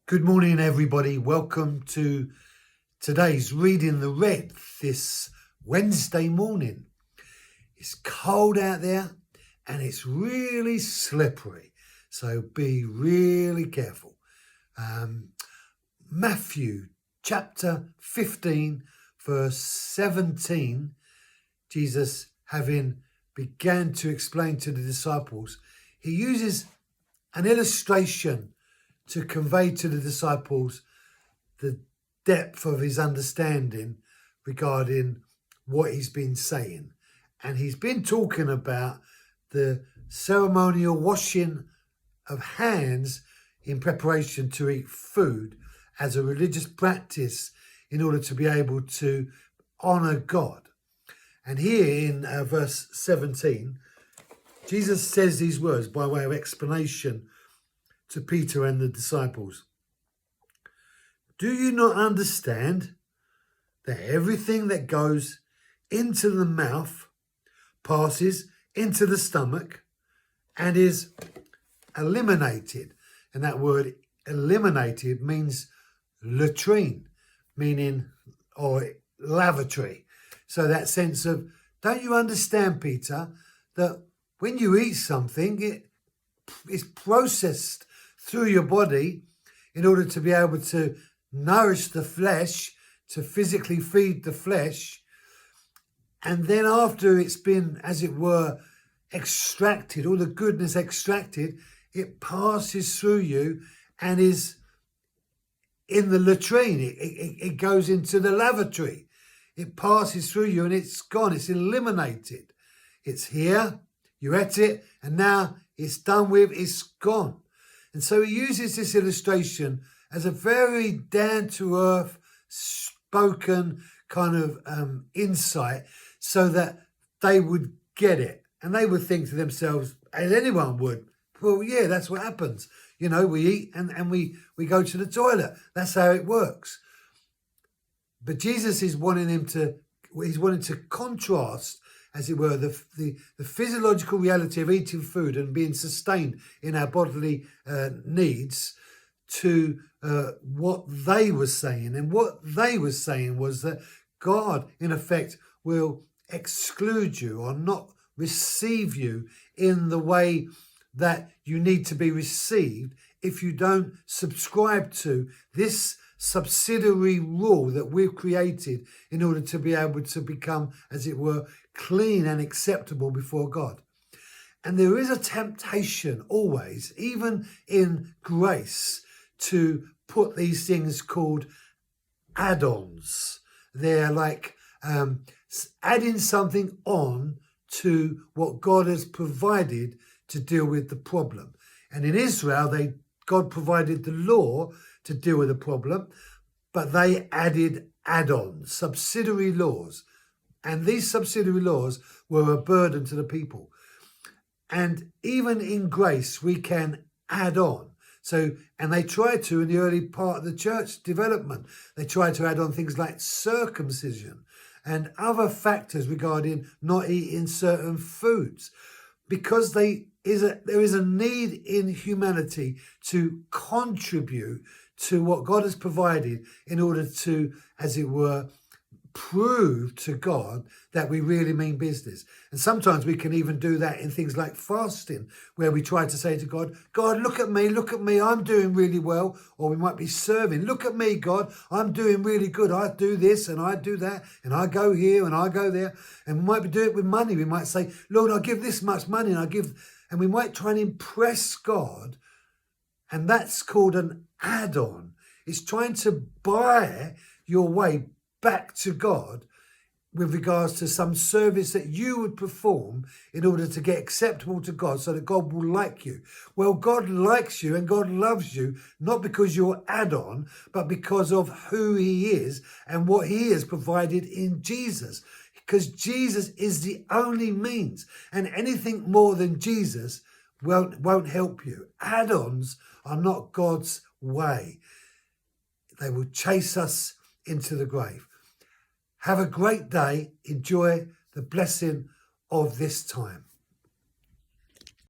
Good morning, everybody. Welcome to today's Reading the Red this Wednesday morning. It's cold out there and it's really slippery, so be really careful. Matthew chapter 15, verse 17, Jesus, having began to explain to the disciples, he uses an illustration to convey to the disciples the depth of his understanding regarding what he's been saying. And he's been talking about the ceremonial washing of hands in preparation to eat food as a religious practice in order to be able to honour God. And here in verse 17, Jesus says these words by way of explanation to Peter and the disciples. Do you not understand that everything that goes into the mouth passes into the stomach and is eliminated? And that word eliminated means latrine, meaning, or lavatory. So that sense of, don't you understand, Peter, that when you eat something, it is processed through your body in order to be able to nourish the flesh, to physically feed the flesh. And then after it's been, as it were, extracted, all the goodness extracted, it passes through you and is in the latrine. It goes into the lavatory. It passes through you and it's gone. It's eliminated. It's here. You ate it and now it's done with. It's gone. And so he uses this illustration as a very down-to-earth, spoken kind of insight so that they would get it. And they would think to themselves, as anyone would, well, yeah, that's what happens. You know, we eat and we go to the toilet. That's how it works. But Jesus is wanting to contrast, as it were, the physiological reality of eating food and being sustained in our bodily needs to what they were saying. And what they were saying was that God, in effect, will exclude you or not receive you in the way that you need to be received if you don't subscribe to this subsidiary rule that we've created in order to be able to become, as it were, clean and acceptable before God. And there is a temptation always, even in grace, to put these things called add-ons. They're like adding something on to what God has provided to deal with the problem. And in Israel, God provided the law to deal with the problem, but they added add-ons, subsidiary laws. And these subsidiary laws were a burden to the people. And even in grace, we can add on. And they tried to, in the early part of the church development, they tried to add on things like circumcision and other factors regarding not eating certain foods, because there is a need in humanity to contribute to what God has provided in order to, as it were, prove to God that we really mean business. And sometimes we can even do that in things like fasting, where we try to say to God, God, look at me, I'm doing really well. Or we might be serving, look at me, God, I'm doing really good. I do this and I do that and I go here and I go there. And we might be doing it with money. We might say, Lord, I give this much money and we might try and impress God. And that's called an add-on. It's trying to buy your way back to God with regards to some service that you would perform in order to get acceptable to God so that God will like you. Well, God likes you and God loves you, not because you're add-on, but because of who he is and what he has provided in Jesus. Because Jesus is the only means, and anything more than Jesus won't help you. Add-ons are not God's way. They will chase us into the grave. Have a great day. Enjoy the blessing of this time.